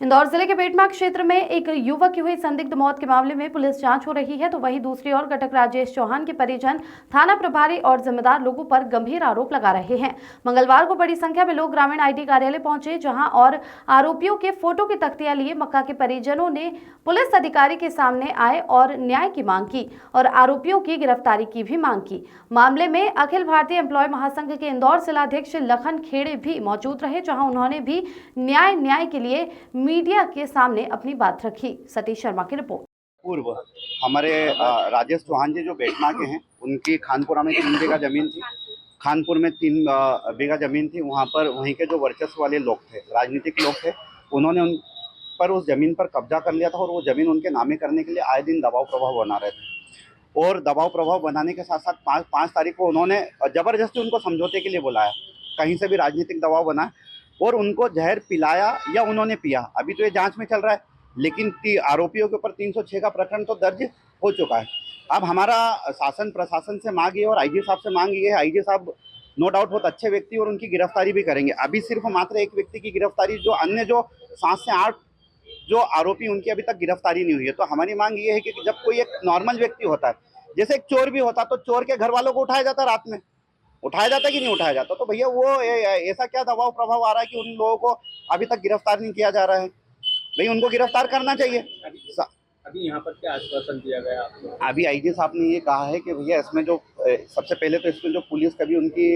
इंदौर जिले के बेटमा क्षेत्र में एक युवक की हुई संदिग्ध मौत के मामले में पुलिस जांच हो रही है, तो वहीं दूसरी ओर घटक राजेश चौहान के परिजन थाना प्रभारी और जिम्मेदार लोगों पर गंभीर आरोप लगा रहे हैं। मंगलवार को बड़ी संख्या में लोग ग्रामीण आईटी कार्यालय पहुंचे, जहां और आरोपियों के फोटो की तख्तियां लिए मक्का के परिजनों ने पुलिस अधिकारी के सामने आए और न्याय की मांग की और आरोपियों की गिरफ्तारी की भी मांग की। मामले में अखिल भारतीय एम्प्लॉय महासंघ के इंदौर जिलाध्यक्ष लखन खेड़े भी मौजूद रहे, जहां उन्होंने भी न्याय के लिए मीडिया के सामने अपनी बात रखी। सतीश शर्मा की रिपोर्ट। पूर्व हमारे राजेश चौहान जी जो बेटमा के हैं, उनकी खानपुरा में 3 बीघा जमीन थी। खानपुर में 3 बीघा जमीन थी। वहाँ पर वहीं के जो वर्चस्व वाले लोग थे, राजनीतिक लोग थे, उन्होंने उन पर उस ज़मीन पर कब्जा कर लिया था और वो ज़मीन उनके नामे करने के लिए आए दिन दबाव प्रभाव बना रहे थे। और दबाव प्रभाव बनाने के साथ साथ 5 तारीख को उन्होंने ज़बरदस्ती उनको समझौते के लिए बुलाया, कहीं से भी राजनीतिक दबाव बना और उनको जहर पिलाया या उन्होंने पिया, अभी तो ये जांच में चल रहा है। लेकिन आरोपियों के ऊपर 306 का प्रकरण तो दर्ज हो चुका है। अब हमारा शासन प्रशासन से मांग ये और आईजी साहब से मांग ये है, आईजी साहब नो डाउट बहुत अच्छे व्यक्ति और उनकी गिरफ्तारी भी करेंगे। अभी सिर्फ मात्र एक व्यक्ति की गिरफ्तारी, जो अन्य जो 7 से 8 जो आरोपी उनकी अभी तक गिरफ्तारी नहीं हुई है। तो हमारी मांग ये है कि जब कोई एक नॉर्मल व्यक्ति होता है, जैसे एक चोर भी होता, तो चोर के घर वालों को उठाया जाता, रात में उठाया जाता कि नहीं उठाया जाता? तो भैया वो ऐसा क्या दबाव प्रभाव आ रहा है कि उन लोगों को अभी तक गिरफ्तार नहीं किया जा रहा है? भाई उनको गिरफ्तार करना चाहिए। अभी यहाँ पर क्या आश्वासन दिया गया आपको? अभी आईजी साहब ने ये कहा है कि भैया इसमें जो सबसे पहले तो इसमें जो पुलिस का भी उनकी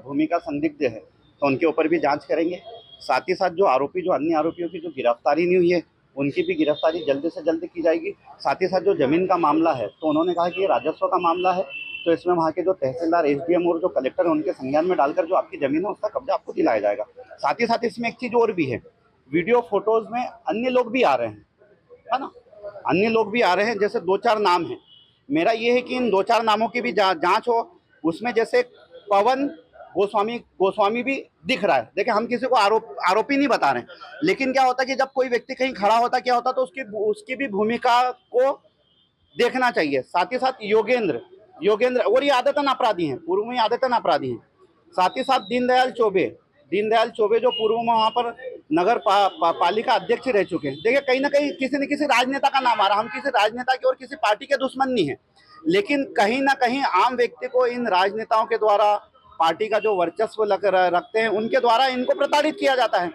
भूमिका संदिग्ध है, तो उनके ऊपर भी जांच करेंगे। साथ ही साथ जो अन्य आरोपियों की जो गिरफ्तारी नहीं हुई है, उनकी भी गिरफ्तारी जल्द से जल्द की जाएगी। साथ ही साथ जो जमीन का मामला है, तो उन्होंने कहा कि ये राजस्व का मामला है, तो इसमें वहाँ के जो तहसीलदार, एसडीएम और जो कलेक्टर है, उनके संज्ञान में डालकर जो आपकी जमीन है उसका कब्जा आपको दिलाया जाएगा। साथ ही साथ इसमें एक चीज़ और भी है, वीडियो फोटोज में अन्य लोग भी आ रहे हैं, है ना, अन्य लोग भी आ रहे हैं। जैसे 2-4 नाम हैं, मेरा ये है कि इन 2-4 नामों की भी जांच हो। उसमें जैसे पवन गोस्वामी भी दिख रहा है। देखिए, हम किसी को आरोपी नहीं बता रहे हैं, लेकिन क्या होता है कि जब कोई व्यक्ति कहीं खड़ा होता, क्या होता, तो उसकी भी भूमिका को देखना चाहिए। साथ ही साथ योगेंद्र और ये आदतन अपराधी हैं, पूर्व में आदतन अपराधी हैं। साथ ही साथ दीनदयाल चौबे जो पूर्व में वहाँ पर नगर पालिका अध्यक्ष रह चुके हैं। देखिए, कहीं ना कहीं किसी न किसी राजनेता का नाम आ रहा है। हम किसी राजनेता के और किसी पार्टी के दुश्मन नहीं है, लेकिन कहीं ना कहीं आम व्यक्ति को इन राजनेताओं के द्वारा, पार्टी का जो वर्चस्व रखते हैं, उनके द्वारा इनको प्रताड़ित किया जाता है।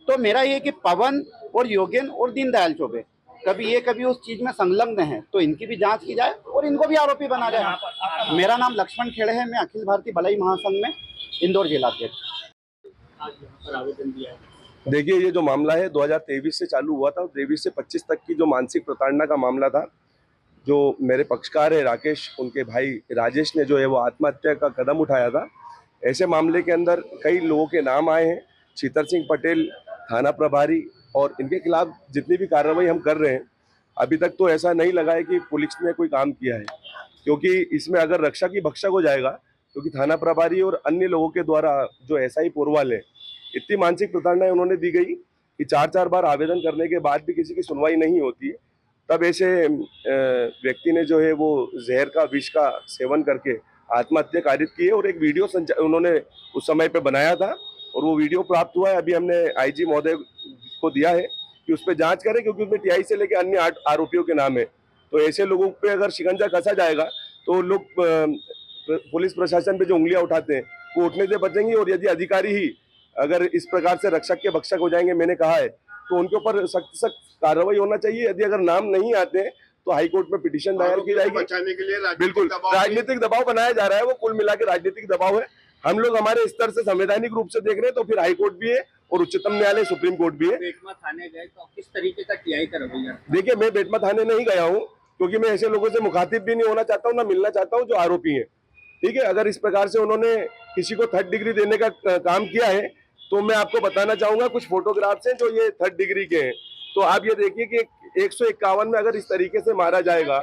तो मेरा ये कि पवन और योगेंद्र और दीनदयाल चौबे कभी उस चीज में संलग्न है, तो इनकी भी जांच की जाए और इनको भी आरोपी बना जाए। मेरा नाम लक्ष्मण खेड़े है, मैं अखिल भारतीय भलाई महासंघ में इंदौर जिलाध्यक्ष। देखिए, ये जो मामला है 2023 से चालू हुआ था, 23 से 25 तक की जो मानसिक प्रताड़ना का मामला था, जो मेरे पक्षकार है राकेश, उनके भाई राजेश ने जो है वो आत्महत्या का कदम उठाया था। ऐसे मामले के अंदर कई लोगों के नाम आए हैं, छीतर सिंह पटेल थाना प्रभारी, और इनके खिलाफ जितनी भी कार्रवाई हम कर रहे हैं, अभी तक तो ऐसा नहीं लगा है कि पुलिस ने कोई काम किया है, क्योंकि इसमें अगर रक्षक ही भक्षक हो जाएगा, क्योंकि थाना प्रभारी और अन्य लोगों के द्वारा जो एसआई पोरवाल है, इतनी मानसिक प्रताड़ना उन्होंने दी गई कि 4-4 बार आवेदन करने के बाद भी किसी की सुनवाई नहीं होती। तब ऐसे व्यक्ति ने जो है वो जहर का, विष का सेवन करके आत्महत्या कारित की है, और एक वीडियो उन्होंने उस समय पे बनाया था और वो वीडियो प्राप्त हुआ है। अभी हमने आईजी महोदय को दिया है कि उस पर जांच करें, क्योंकि उसमें टीआई से लेकर अन्य 8 आरोपियों के नाम है। तो ऐसे लोगों पे अगर शिकंजा कसा जाएगा तो लोग पुलिस प्रशासन पे जो उंगलियां उठाते हैं वो उठने से बचेंगी, और यदि अधिकारी ही अगर इस प्रकार से रक्षक के भक्षक हो जाएंगे, मैंने कहा है, तो उनके ऊपर सख्त कार्रवाई होना चाहिए। यदि अगर नाम नहीं आते हैं तो हाईकोर्ट में पिटीशन दायर की जाएगी। बचाने के लिए बिल्कुल राजनीतिक दबाव बनाया जा रहा है, वो कुल मिला के राजनीतिक दबाव है। हम लोग हमारे स्तर से संवैधानिक रूप से देख रहे हैं, तो फिर हाईकोर्ट भी है और उच्चतम न्यायालय, सुप्रीम कोर्ट भी है। बेटमा थाने गए तो किस तरीके का टीआई का रवैया? देखिए, मैं बेटमा थाने नहीं गया हूँ, क्योंकि मैं ऐसे लोगों से मुखातिब भी नहीं होना चाहता हूँ, ना मिलना चाहता हूँ जो आरोपी है। ठीक है, अगर इस प्रकार से उन्होंने किसी को 3rd डिग्री देने का काम किया है, तो मैं आपको बताना चाहूंगा कुछ फोटोग्राफ्स हैं जो ये 3rd डिग्री के हैं। तो आप ये देखिए कि 151 में अगर इस तरीके से मारा जाएगा,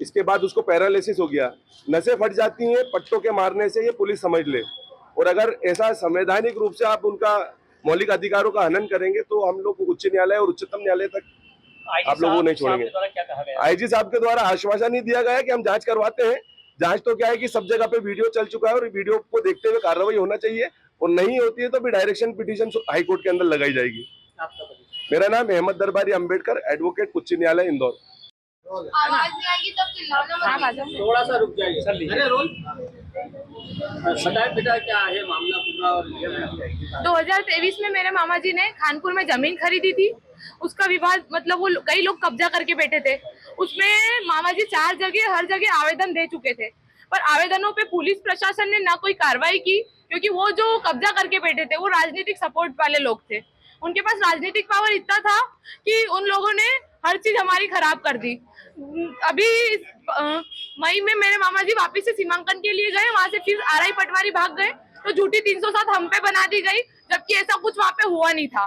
इसके बाद उसको पैरालिसिस हो गया, नसें फट जाती हैं पट्टों के मारने से, ये पुलिस समझ ले। और अगर ऐसा संवैधानिक रूप से आप उनका मौलिक अधिकारों का हनन करेंगे, तो हम लोग उच्च न्यायालय और उच्चतम न्यायालय तक आप लोगों को नहीं छोड़ेंगे। आईजी साहब के द्वारा आश्वासन ही दिया गया है कि हम जांच करवाते हैं। जांच तो क्या है कि सब जगह पे वीडियो चल चुका है, और वीडियो को देखते हुए कार्रवाई होना चाहिए, और नहीं होती है तो भी डायरेक्शन पिटीशन हाईकोर्ट के अंदर लगाई जाएगी। मेरा नाम अहमद दरबारी अम्बेडकर, एडवोकेट, उच्च न्यायालय इंदौर। आवाज नहीं आएगी तब चिल्लाना मत। थोड़ा सा रुक जाइए सर, लीजिए रोल। बताए बेटा क्या है मामला पूरा और ये 2023 में मेरे मामा जी ने खानपुर में जमीन खरीदी थी। उसका विवाद मतलब वो कई लोग कब्जा करके बैठे थे। उसमें मामा जी 4 जगह हर जगह आवेदन दे चुके थे, पर आवेदनों पे पुलिस प्रशासन ने ना कोई कार्रवाई की, क्योंकि वो जो कब्जा करके बैठे थे वो राजनीतिक सपोर्ट वाले लोग थे। उनके पास राजनीतिक पावर इतना था कि उन लोगों ने हर चीज हमारी खराब कर दी। अभी मई में मेरे मामा जी वापिस से सीमांकन के लिए गए, वहां से फिर आरआई पटवारी भाग गए तो झूठी 307 हम पे बना दी गई, जबकि ऐसा कुछ वहां पे हुआ नहीं था।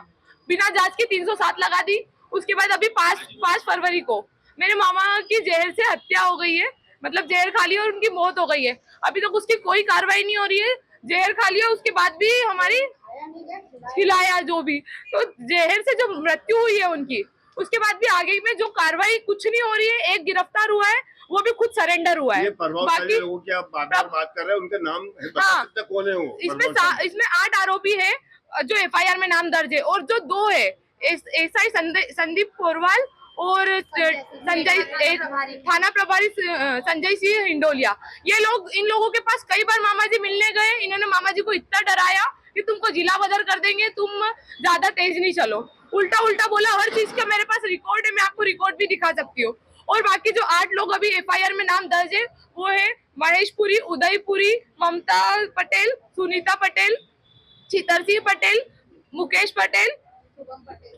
बिना जांच के 307 लगा दी। उसके बाद अभी 5 फरवरी को मेरे मामा की जहर से हत्या हो गई है, मतलब जहर खा ली और उनकी मौत हो गई है। अभी तक उसकी कोई कार्रवाई नहीं हो रही है। जहर खा लिया उसके बाद भी हमारी खिलाया जो भी, तो जहर से जो मृत्यु हुई है उनकी, उसके बाद भी आगे में जो कार्रवाई कुछ नहीं हो रही है। एक गिरफ्तार हुआ है, वो भी खुद सरेंडर हुआ है। ये प्रभावशाली लोगों की आप बात कर रहे हैं, उनके नाम बता सकते कौन है वो? इसमें 8 आरोपी है जो एफआईआर में नाम दर्ज है, और जो 2 है एसआई संदीप पोरवाल और संजय थाना प्रभारी संजय सिंह हिंडोलिया। ये लोग, इन लोगों के पास कई बार मामा जी मिलने गए। इन्होंने मामा जी को इतना डराया कि तुमको जिला बदर कर देंगे, तुम ज्यादा तेज नहीं चलो। उल्टा बोला। हर चीज का मेरे पास रिकॉर्ड है, मैं आपको रिकॉर्ड भी दिखा सकती हूँ। और बाकी जो 8 लोग अभी एफआईआर में नाम दर्ज है वो है महेशपुरी, उदयपुरी, ममता पटेल, सुनीता पटेल, चितरसिंह पटेल, मुकेश पटेल,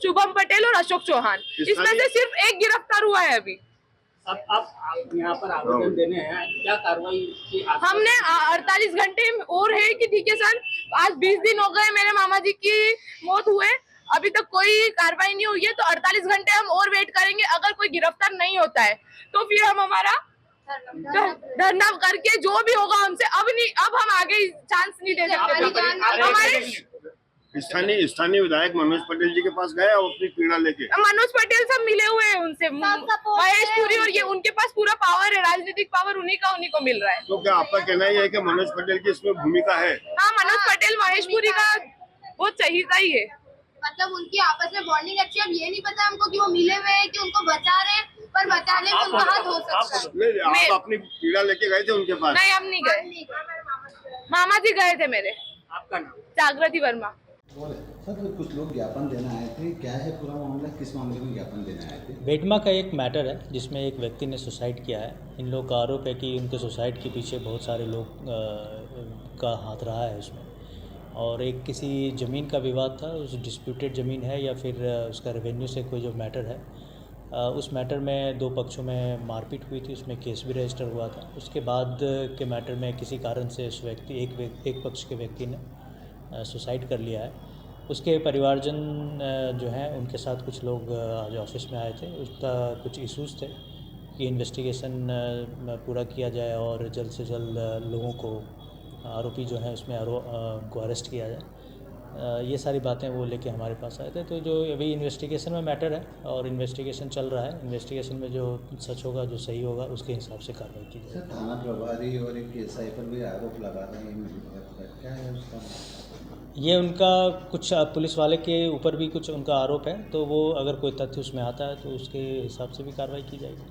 शुभम पटेल और अशोक चौहान। इसमें से सिर्फ एक गिरफ्तार हुआ है अभी। अब आप यहाँ पर आवेदन देने हैं, क्या कार्रवाई की? हमने 48 घंटे और है कि ठीक है सर, आज 20 दिन हो गए मेरे मामा जी की मौत हुए, अभी तक कोई कार्रवाई नहीं हुई है, तो 48 घंटे हम और वेट करेंगे। अगर कोई गिरफ्तार नहीं होता है तो फिर हम हमारा धरना करके जो भी होगा हमसे, अब हम आगे चांस नहीं दे सकते। हमारे स्थानीय विधायक मनोज पटेल जी के पास गए और अपनी पीड़ा लेके? मनोज पटेल सब मिले हुए हैं उनसे, महेशपुरी, और ये उनके पास पूरा पावर है, राजनीतिक पावर उन्हीं को मिल रहा है। तो क्या आपका कहना ही है कि मनोज पटेल की इसमें भूमिका है? हाँ, मनोज पटेल महेशपुरी का बहुत चहीता ही है। मतलब उनकी आपस में बॉन्डिंग अच्छी है। अब ये नहीं पता हमको कि वो मिले हुए हैं कि उनको बचा रहे हैं, पर बचाने में उनका हाथ हो सकता है। नहीं, आप अपनी पीड़ा लेके गए थे उनके पास? नहीं, हम नहीं गए। मामा जी गए थे मेरे। आपका नाम? जागृति वर्मा। सर, कुछ लोग ज्ञापन देना आए थे, क्या है पूरा मामला? किस मामले में ज्ञापन देने आए थे? बेटमा का एक मैटर है जिसमें एक व्यक्ति ने सुसाइड किया है। इन लोगों का आरोप है कि उनके सुसाइड के पीछे बहुत सारे लोग का हाथ रहा है उसमें, और एक किसी ज़मीन का विवाद था, उस डिस्प्यूटेड ज़मीन है या फिर उसका रेवेन्यू से कोई जो मैटर है, उस मैटर में 2 पक्षों में मारपीट हुई थी, उसमें केस भी रजिस्टर हुआ था। उसके बाद के मैटर में किसी कारण से उस व्यक्ति एक पक्ष के व्यक्ति ने सुसाइड कर लिया है। उसके परिवारजन जो हैं उनके साथ कुछ लोग आज ऑफिस में आए थे। उसका कुछ इश्यूज़ थे कि इन्वेस्टिगेशन पूरा किया जाए और जल्द से जल्द लोगों को, आरोपी जो हैं उसमें को अरेस्ट किया जाए। ये सारी बातें वो लेके हमारे पास आए थे। तो जो अभी इन्वेस्टिगेशन में मैटर है और इन्वेस्टिगेशन चल रहा है, इन्वेस्टिगेशन में जो सच होगा, जो सही होगा, उसके हिसाब से कार्रवाई की जाएगी। सर, थाना प्रभारी और एक एसआई पर भी आरोप लगा रहे हैं, क्या है उसका? ये उनका कुछ पुलिस वाले के ऊपर भी कुछ उनका आरोप है, तो वो अगर कोई तथ्य उसमें आता है तो उसके हिसाब से भी कार्रवाई की जाएगी।